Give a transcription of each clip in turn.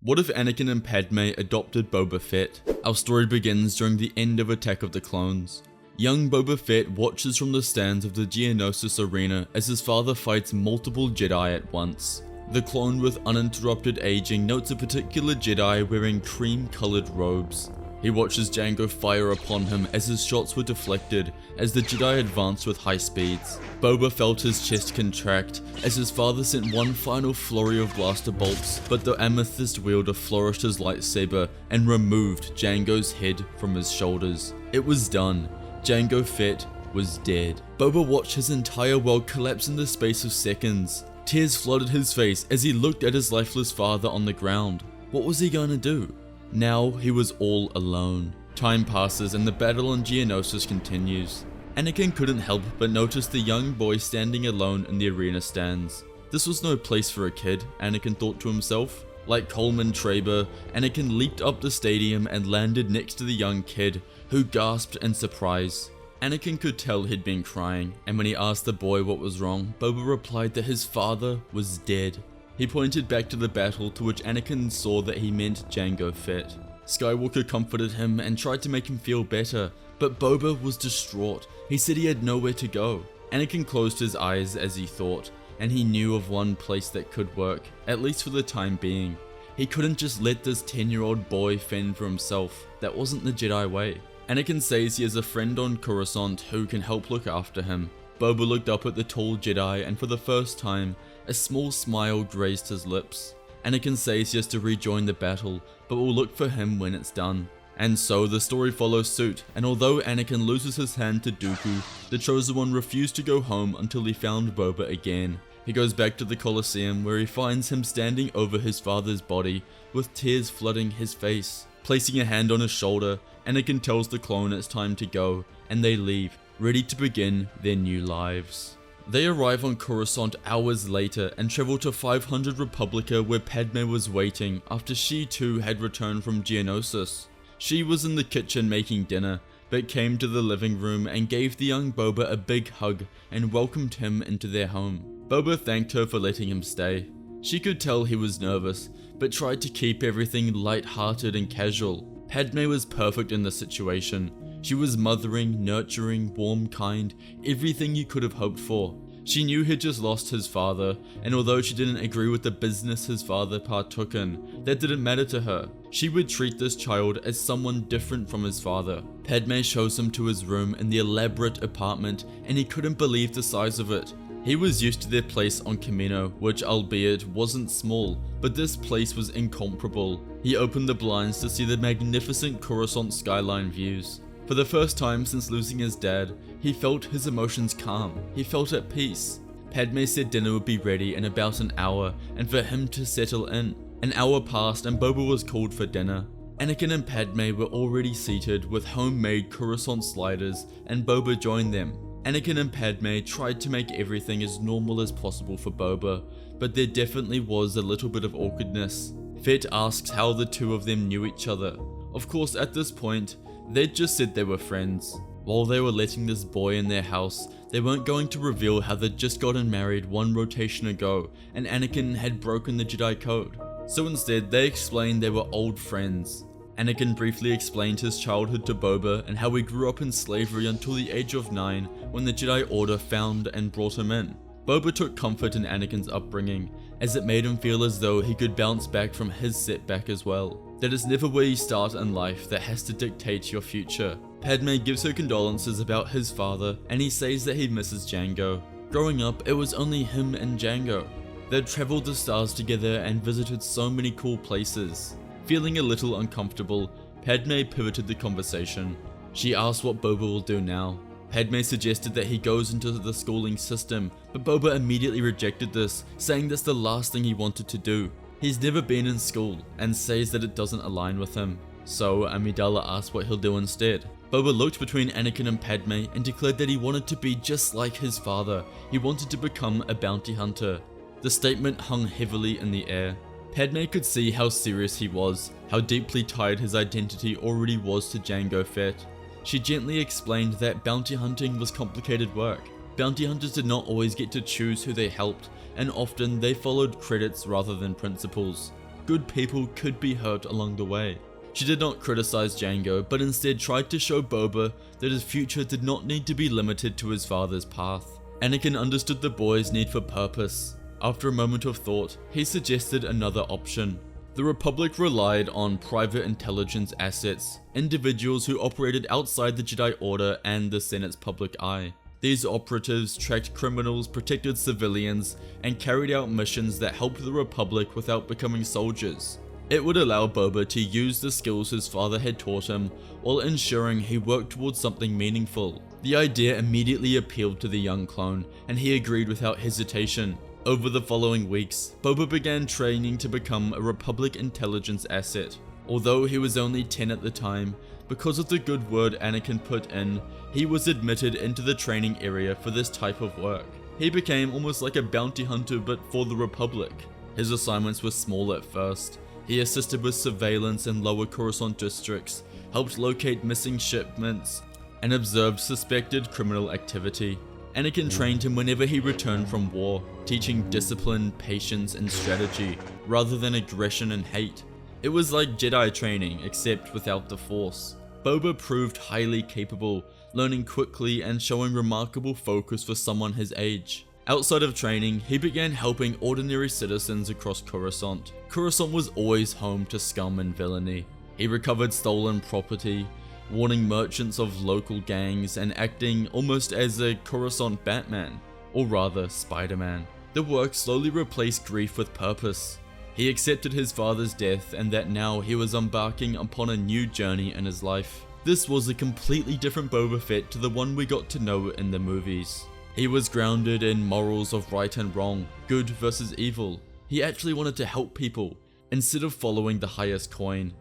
What if Anakin and Padme adopted Boba Fett? Our story begins during the end of Attack of the Clones. Young Boba Fett watches from the stands of the Geonosis arena as his father fights multiple Jedi at once. The clone with uninterrupted aging notes a particular Jedi wearing cream-colored robes. He watches Jango fire upon him as his shots were deflected as the Jedi advanced with high speeds. Boba felt his chest contract as his father sent one final flurry of blaster bolts, but the amethyst wielder flourished his lightsaber and removed Jango's head from his shoulders. It was done. Jango Fett was dead. Boba watched his entire world collapse in the space of seconds. Tears flooded his face as he looked at his lifeless father on the ground. What was he gonna do? Now he was all alone. Time passes and the battle on Geonosis continues. Anakin couldn't help but notice the young boy standing alone in the arena stands. This was no place for a kid, Anakin thought to himself. Like Coleman Traber, Anakin leaped up the stadium and landed next to the young kid, who gasped in surprise. Anakin could tell he'd been crying, and when he asked the boy what was wrong, Boba replied that his father was dead. He pointed back to the battle, to which Anakin saw that he meant Jango Fett. Skywalker comforted him and tried to make him feel better, but Boba was distraught. He said he had nowhere to go. Anakin closed his eyes as he thought, and he knew of one place that could work, at least for the time being. He couldn't just let this 10-year-old boy fend for himself. That wasn't the Jedi way. Anakin says he has a friend on Coruscant who can help look after him. Boba looked up at the tall Jedi, and for the first time, a small smile grazed his lips. Anakin says he has to rejoin the battle, but will look for him when it's done. And so the story follows suit, and although Anakin loses his hand to Dooku, the Chosen One refused to go home until he found Boba again. He goes back to the Colosseum where he finds him standing over his father's body, with tears flooding his face. Placing a hand on his shoulder, Anakin tells the clone it's time to go, and they leave, ready to begin their new lives. They arrive on Coruscant hours later and travel to 500 Republica where Padme was waiting after she too had returned from Geonosis. She was in the kitchen making dinner, but came to the living room and gave the young Boba a big hug and welcomed him into their home. Boba thanked her for letting him stay. She could tell he was nervous, but tried to keep everything light-hearted and casual. Padme was perfect in the situation. She was mothering, nurturing, warm, kind, everything you could have hoped for. She knew he'd just lost his father, and although she didn't agree with the business his father partook in, that didn't matter to her. She would treat this child as someone different from his father. Padme shows him to his room in the elaborate apartment, and he couldn't believe the size of it. He was used to their place on Kamino, which albeit wasn't small, but this place was incomparable. He opened the blinds to see the magnificent Coruscant skyline views. For the first time since losing his dad, he felt his emotions calm. He felt at peace. Padme said dinner would be ready in about an hour and for him to settle in. An hour passed and Boba was called for dinner. Anakin and Padme were already seated with homemade Coruscant sliders and Boba joined them. Anakin and Padme tried to make everything as normal as possible for Boba, but there definitely was a little bit of awkwardness. Fett asks how the two of them knew each other. Of course, at this point, they'd just said they were friends. While they were letting this boy in their house, they weren't going to reveal how they'd just gotten married one rotation ago and Anakin had broken the Jedi code. So instead, they explained they were old friends. Anakin briefly explained his childhood to Boba and how he grew up in slavery until the age of 9 when the Jedi Order found and brought him in. Boba took comfort in Anakin's upbringing, as it made him feel as though he could bounce back from his setback as well. That it's never where you start in life that has to dictate your future. Padme gives her condolences about his father, and he says that he misses Jango. Growing up, it was only him and Jango. They'd traveled the stars together and visited so many cool places. Feeling a little uncomfortable, Padme pivoted the conversation. She asked what Boba will do now. Padme suggested that he goes into the schooling system, but Boba immediately rejected this, saying that's the last thing he wanted to do. He's never been in school, and says that it doesn't align with him. So Amidala asked what he'll do instead. Boba looked between Anakin and Padme and declared that he wanted to be just like his father. He wanted to become a bounty hunter. The statement hung heavily in the air. Padme could see how serious he was, how deeply tied his identity already was to Jango Fett. She gently explained that bounty hunting was complicated work. Bounty hunters did not always get to choose who they helped, and often they followed credits rather than principles. good people could be hurt along the way. She did not criticize Jango, but instead tried to show Boba that his future did not need to be limited to his father's path. Anakin understood the boy's need for purpose. After a moment of thought, he suggested another option. The Republic relied on private intelligence assets, individuals who operated outside the Jedi Order and the Senate's public eye. These operatives tracked criminals, protected civilians, and carried out missions that helped the Republic without becoming soldiers. It would allow Boba to use the skills his father had taught him while ensuring he worked towards something meaningful. The idea immediately appealed to the young clone, and he agreed without hesitation. Over the following weeks, Boba began training to become a Republic intelligence asset. Although he was only 10 at the time, because of the good word Anakin put in, he was admitted into the training area for this type of work. He became almost like a bounty hunter but for the Republic. His assignments were small at first. He assisted with surveillance in lower Coruscant districts, helped locate missing shipments, and observed suspected criminal activity. Anakin trained him whenever he returned from war, teaching discipline, patience, and strategy, rather than aggression and hate. It was like Jedi training, except without the Force. Boba proved highly capable, learning quickly and showing remarkable focus for someone his age. Outside of training, he began helping ordinary citizens across Coruscant. Coruscant was always home to scum and villainy. He recovered stolen property, warning merchants of local gangs, and acting almost as a Coruscant Batman, or rather Spider-Man. The work slowly replaced grief with purpose. He accepted his father's death and that now he was embarking upon a new journey in his life. This was a completely different Boba Fett to the one we got to know in the movies. He was grounded in morals of right and wrong, good versus evil. He actually wanted to help people, instead of following the highest coin.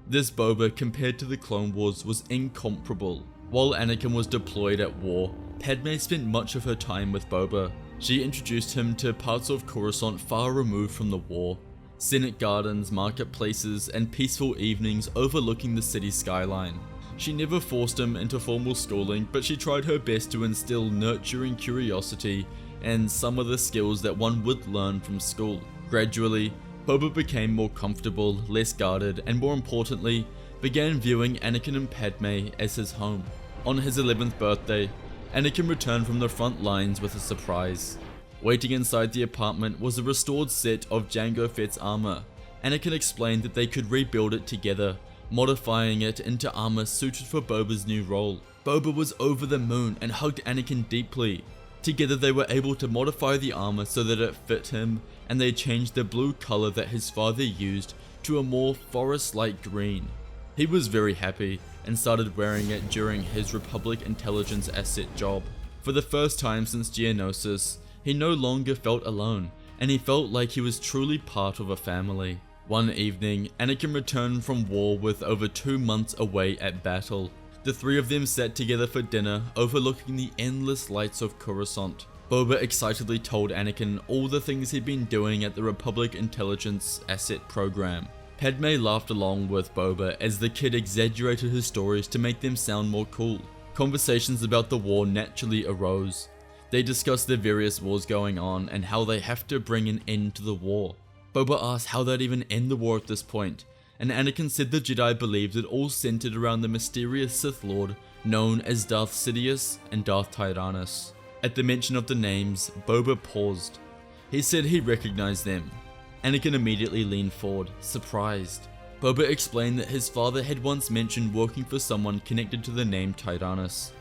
This Boba, compared to the Clone Wars, was incomparable. While Anakin was deployed at war, Padme spent much of her time with Boba. She introduced him to parts of Coruscant far removed from the war. Senate gardens, marketplaces, and peaceful evenings overlooking the city skyline. She never forced him into formal schooling, but she tried her best to instill nurturing curiosity and some of the skills that one would learn from school. Gradually, Boba became more comfortable, less guarded, and more importantly, began viewing Anakin and Padme as his home. On his 11th birthday, Anakin returned from the front lines with a surprise. Waiting inside the apartment was a restored set of Jango Fett's armor. Anakin explained that they could rebuild it together, modifying it into armor suited for Boba's new role. Boba was over the moon and hugged Anakin deeply. Together they were able to modify the armor so that it fit him, and they changed the blue color that his father used to a more forest-like green. He was very happy and started wearing it during his Republic intelligence asset job. For the first time since Geonosis, he no longer felt alone, and he felt like he was truly part of a family. One evening, Anakin returned from war with over 2 months away at battle. The three of them sat together for dinner, overlooking the endless lights of Coruscant. Boba excitedly told Anakin all the things he'd been doing at the Republic Intelligence Asset Program. Padme laughed along with Boba as the kid exaggerated his stories to make them sound more cool. Conversations about the war naturally arose. They discussed the various wars going on and how they have to bring an end to the war. Boba asked how they'd even end the war at this point, and Anakin said the Jedi believed it all centered around the mysterious Sith Lord known as Darth Sidious and Darth Tyrannus. At the mention of the names, Boba paused. He said he recognized them. Anakin immediately leaned forward, surprised. Boba explained that his father had once mentioned working for someone connected to the name Tyrannus.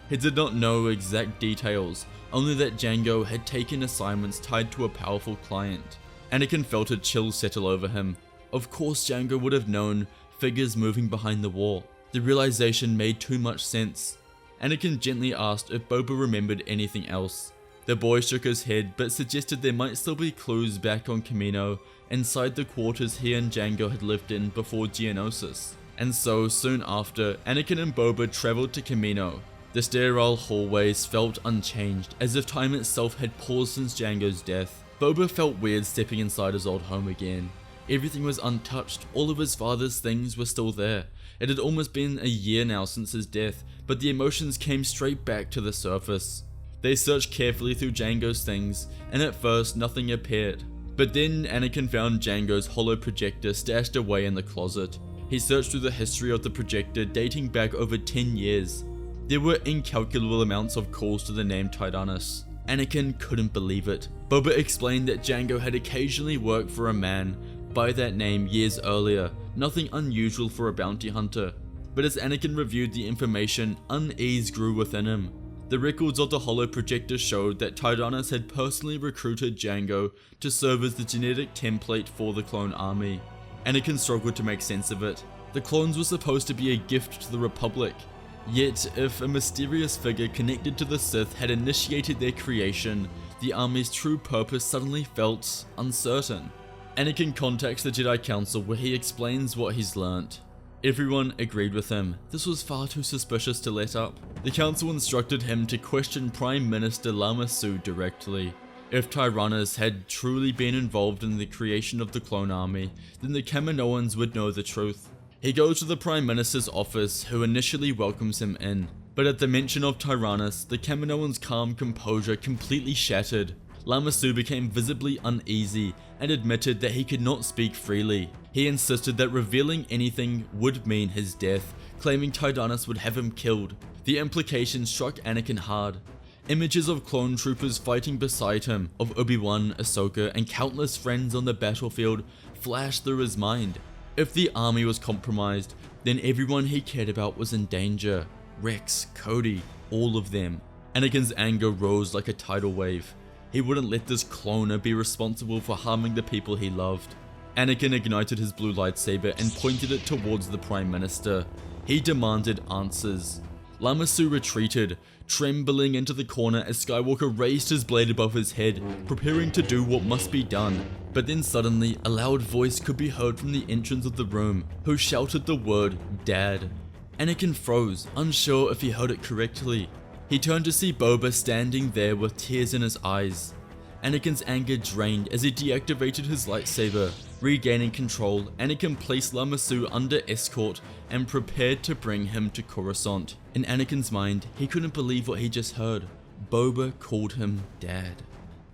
He did not know exact details, only that Jango had taken assignments tied to a powerful client. Anakin felt a chill settle over him. Of course Jango would have known figures moving behind the wall. The realization made too much sense. Anakin gently asked if Boba remembered anything else. The boy shook his head but suggested there might still be clues back on Kamino inside the quarters he and Jango had lived in before Geonosis. And so, soon after, Anakin and Boba traveled to Kamino. The sterile hallways felt unchanged, as if time itself had paused since Jango's death. Boba felt weird stepping inside his old home again. Everything was untouched, all of his father's things were still there. It had almost been a year now since his death, but the emotions came straight back to the surface. They searched carefully through Jango's things, and at first nothing appeared. But then Anakin found Jango's holo projector stashed away in the closet. He searched through the history of the projector dating back over 10 years. There were incalculable amounts of calls to the name Tyrannus. Anakin couldn't believe it. Boba explained that Jango had occasionally worked for a man by that name years earlier, nothing unusual for a bounty hunter. But as Anakin reviewed the information, unease grew within him. The records of the holo projector showed that Tyrannus had personally recruited Jango to serve as the genetic template for the clone army. Anakin struggled to make sense of it. The clones were supposed to be a gift to the Republic. Yet, if a mysterious figure connected to the Sith had initiated their creation, the army's true purpose suddenly felt uncertain. Anakin contacts the Jedi Council where he explains what he's learnt. Everyone agreed with him. This was far too suspicious to let up. The council instructed him to question Prime Minister Lama Su directly. If Tyrannus had truly been involved in the creation of the clone army, then the Kaminoans would know the truth. He goes to the Prime Minister's office, who initially welcomes him in. But at the mention of Tyrannus, the Kaminoans' calm composure completely shattered. Lama Su became visibly uneasy and admitted that he could not speak freely. He insisted that revealing anything would mean his death, claiming Tyrannus would have him killed. The implication struck Anakin hard. Images of clone troopers fighting beside him, of Obi-Wan, Ahsoka, and countless friends on the battlefield flashed through his mind. If the army was compromised, then everyone he cared about was in danger. Rex, Cody, all of them. Anakin's anger rose like a tidal wave. He wouldn't let this cloner be responsible for harming the people he loved. Anakin ignited his blue lightsaber and pointed it towards the Prime Minister. He demanded answers. Lama Su retreated, trembling into the corner as Skywalker raised his blade above his head, preparing to do what must be done. But then suddenly, a loud voice could be heard from the entrance of the room, who shouted the word, "Dad." Anakin froze, unsure if he heard it correctly. He turned to see Boba standing there with tears in his eyes. Anakin's anger drained as he deactivated his lightsaber. Regaining control, Anakin placed Lama Su under escort and prepared to bring him to Coruscant. In Anakin's mind, he couldn't believe what he just heard. Boba called him Dad.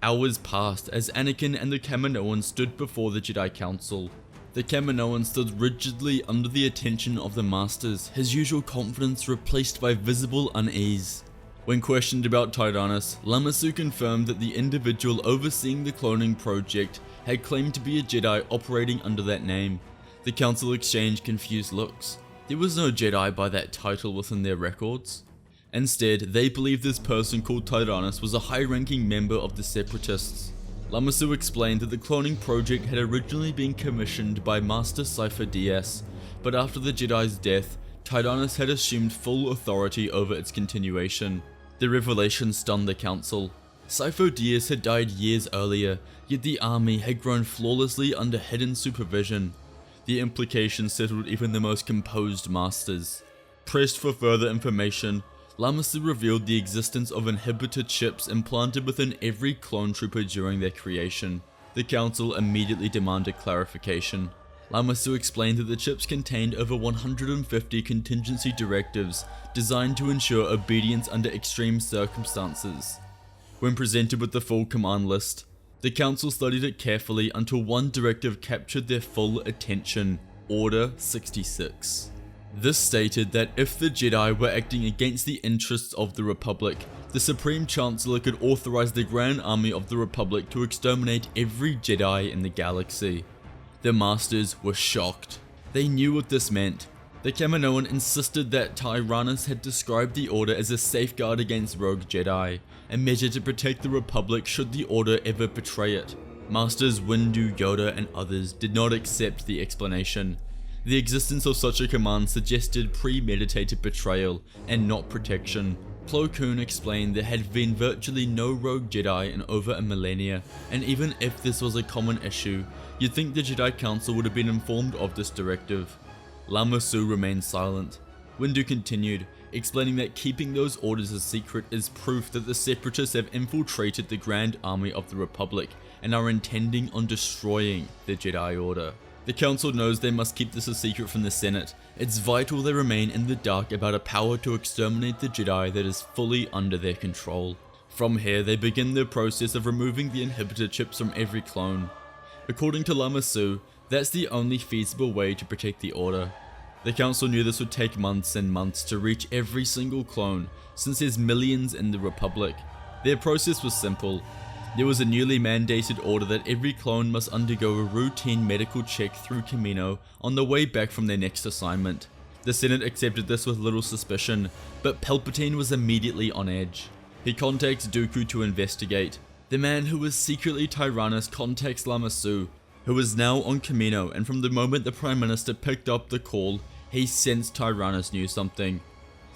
Hours passed as Anakin and the Kaminoans stood before the Jedi Council. The Kaminoan stood rigidly under the attention of the Masters, his usual confidence replaced by visible unease. When questioned about Tyrannus, Lama Su confirmed that the individual overseeing the cloning project had claimed to be a Jedi operating under that name. The council exchanged confused looks. There was no Jedi by that title within their records. Instead, they believed this person called Tyrannus was a high-ranking member of the Separatists. Lama Su explained that the cloning project had originally been commissioned by Master Sifo Dyas, but after the Jedi's death, Tyrannus had assumed full authority over its continuation. The revelation stunned the council. Sifo Dyas had died years earlier, yet the army had grown flawlessly under hidden supervision. The implications settled even the most composed masters. Pressed for further information, Lama Su revealed the existence of inhibitor chips implanted within every clone trooper during their creation. The council immediately demanded clarification. Lama Su explained that the chips contained over 150 contingency directives designed to ensure obedience under extreme circumstances. When presented with the full command list, the council studied it carefully until one directive captured their full attention: Order 66. This stated that if the Jedi were acting against the interests of the Republic, the Supreme Chancellor could authorize the Grand Army of the Republic to exterminate every Jedi in the galaxy. The Masters were shocked. They knew what this meant. The Kaminoan insisted that Tyrannus had described the Order as a safeguard against rogue Jedi, a measure to protect the Republic should the Order ever betray it. Masters Windu, Yoda, and others did not accept the explanation. The existence of such a command suggested premeditated betrayal and not protection. Plo Koon explained there had been virtually no rogue Jedi in over a millennia, and even if this was a common issue, you'd think the Jedi Council would have been informed of this directive. Lama Su remained silent. Windu continued, explaining that keeping those orders a secret is proof that the Separatists have infiltrated the Grand Army of the Republic and are intending on destroying the Jedi Order. The Council knows they must keep this a secret from the Senate. It's vital they remain in the dark about a power to exterminate the Jedi that is fully under their control. From here, they begin the process of removing the inhibitor chips from every clone. According to Lama Su, that's the only feasible way to protect the Order. The Council knew this would take months and months to reach every single clone, since there's millions in the Republic. Their process was simple. There was a newly mandated order that every clone must undergo a routine medical check through Kamino on the way back from their next assignment. The Senate accepted this with little suspicion, but Palpatine was immediately on edge. He contacts Dooku to investigate. The man who was secretly Tyrannus contacts Lama Su, who is now on Kamino, and from the moment the Prime Minister picked up the call, he sensed Tyrannus knew something.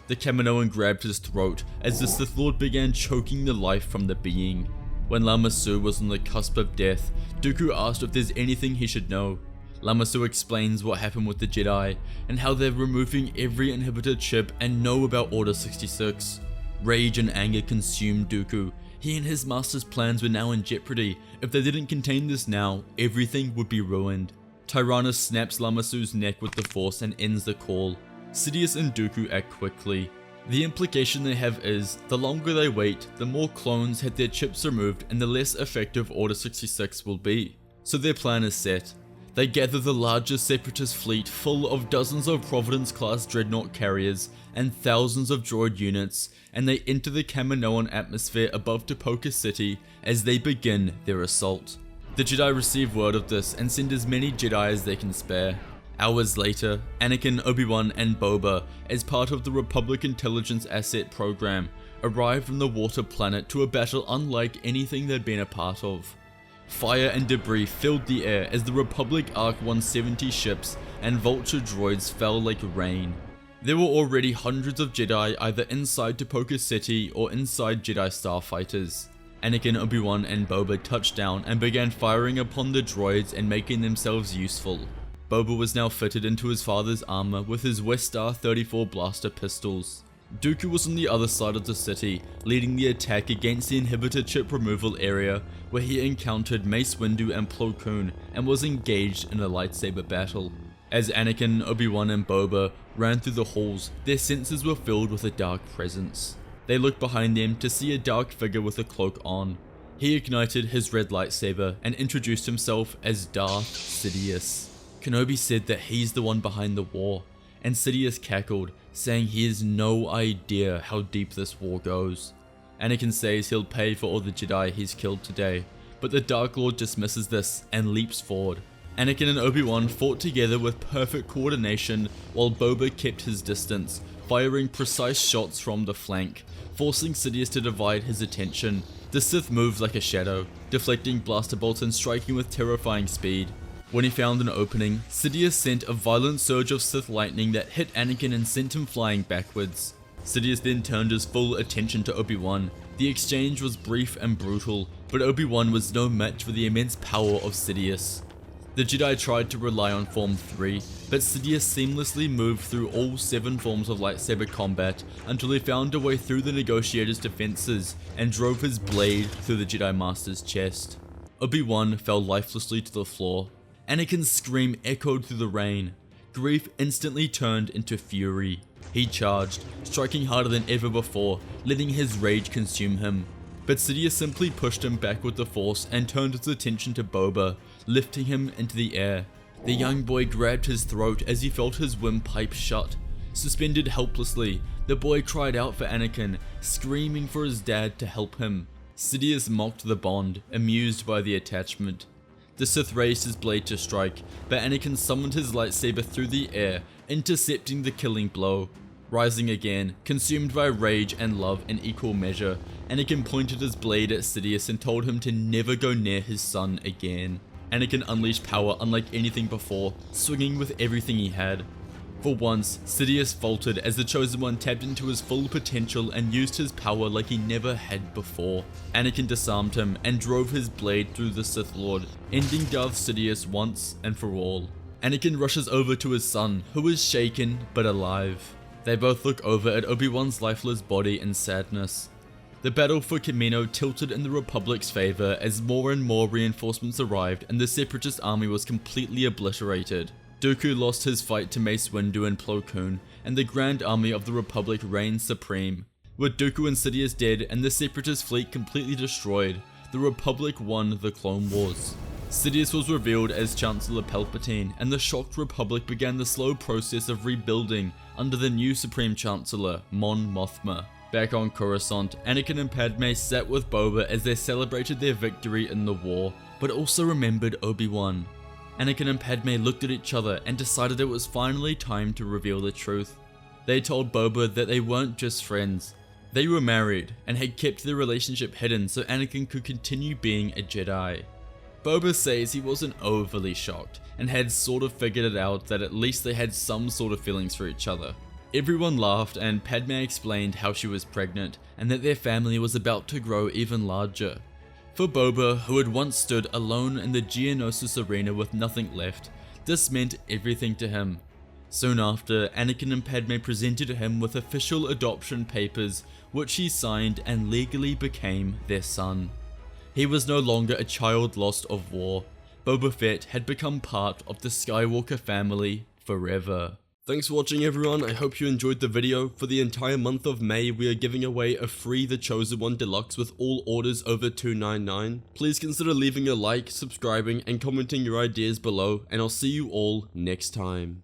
The Kaminoan grabbed his throat as the Sith Lord began choking the life from the being. When Lama Su was on the cusp of death, Dooku asked if there's anything he should know. Lama Su explains what happened with the Jedi, and how they're removing every inhibitor chip and know about Order 66. Rage and anger consumed Dooku. He and his master's plans were now in jeopardy. If they didn't contain this now, everything would be ruined. Tyrannus snaps Lama Su's neck with the Force and ends the call. Sidious and Dooku act quickly. The implication they have is, the longer they wait, the more clones had their chips removed and the less effective Order 66 will be. So their plan is set. They gather the largest Separatist fleet full of dozens of Providence-class dreadnought carriers and thousands of droid units, and they enter the Kaminoan atmosphere above Tipoca City as they begin their assault. The Jedi receive word of this and send as many Jedi as they can spare. Hours later, Anakin, Obi-Wan, and Boba, as part of the Republic Intelligence Asset Program, arrive from the water planet to a battle unlike anything they'd been a part of. Fire and debris filled the air as the Republic ARC-170 ships and Vulture droids fell like rain. There were already hundreds of Jedi either inside Tipoca City or inside Jedi starfighters. Anakin, Obi-Wan, and Boba touched down and began firing upon the droids and making themselves useful. Boba was now fitted into his father's armor with his Westar 34 blaster pistols. Dooku was on the other side of the city, leading the attack against the inhibitor chip removal area, where he encountered Mace Windu and Plo Koon and was engaged in a lightsaber battle. As Anakin, Obi-Wan, and Boba ran through the halls, their senses were filled with a dark presence. They looked behind them to see a dark figure with a cloak on. He ignited his red lightsaber and introduced himself as Darth Sidious. Kenobi said that he's the one behind the war, and Sidious cackled, saying he has no idea how deep this war goes. Anakin says he'll pay for all the Jedi he's killed today, but the Dark Lord dismisses this and leaps forward. Anakin and Obi-Wan fought together with perfect coordination while Boba kept his distance, firing precise shots from the flank, forcing Sidious to divide his attention. The Sith moved like a shadow, deflecting blaster bolts and striking with terrifying speed. When he found an opening, Sidious sent a violent surge of Sith lightning that hit Anakin and sent him flying backwards. Sidious then turned his full attention to Obi-Wan. The exchange was brief and brutal, but Obi-Wan was no match for the immense power of Sidious. The Jedi tried to rely on Form 3, but Sidious seamlessly moved through all 7 forms of lightsaber combat until he found a way through the Negotiator's defenses and drove his blade through the Jedi Master's chest. Obi-Wan fell lifelessly to the floor. Anakin's scream echoed through the rain. Grief instantly turned into fury. He charged, striking harder than ever before, letting his rage consume him. But Sidious simply pushed him back with the Force and turned his attention to Boba, lifting him into the air. The young boy grabbed his throat as he felt his windpipe shut. Suspended helplessly, the boy cried out for Anakin, screaming for his dad to help him. Sidious mocked the bond, amused by the attachment. The Sith raised his blade to strike, but Anakin summoned his lightsaber through the air, intercepting the killing blow. Rising again, consumed by rage and love in equal measure, Anakin pointed his blade at Sidious and told him to never go near his son again. Anakin unleashed power unlike anything before, swinging with everything he had. For once, Sidious faltered as the Chosen One tapped into his full potential and used his power like he never had before. Anakin disarmed him and drove his blade through the Sith Lord, ending Darth Sidious once and for all. Anakin rushes over to his son, who is shaken but alive. They both look over at Obi-Wan's lifeless body in sadness. The battle for Kamino tilted in the Republic's favor as more and more reinforcements arrived and the Separatist army was completely obliterated. Dooku lost his fight to Mace Windu and Plo Koon, and the Grand Army of the Republic reigned supreme. With Dooku and Sidious dead and the Separatist fleet completely destroyed, the Republic won the Clone Wars. Sidious was revealed as Chancellor Palpatine, and the shocked Republic began the slow process of rebuilding under the new Supreme Chancellor, Mon Mothma. Back on Coruscant, Anakin and Padme sat with Boba as they celebrated their victory in the war, but also remembered Obi-Wan. Anakin and Padme looked at each other and decided it was finally time to reveal the truth. They told Boba that they weren't just friends. They were married and had kept their relationship hidden so Anakin could continue being a Jedi. Boba says he wasn't overly shocked and had sort of figured it out that at least they had some sort of feelings for each other. Everyone laughed and Padme explained how she was pregnant and that their family was about to grow even larger. For Boba, who had once stood alone in the Geonosis arena with nothing left, this meant everything to him. Soon after, Anakin and Padme presented him with official adoption papers, which he signed and legally became their son. He was no longer a child lost of war. Boba Fett had become part of the Skywalker family forever. Thanks for watching everyone, I hope you enjoyed the video. For the entire month of May, we are giving away a free The Chosen One Deluxe with all orders over $299. Please consider leaving a like, subscribing, and commenting your ideas below, and I'll see you all next time.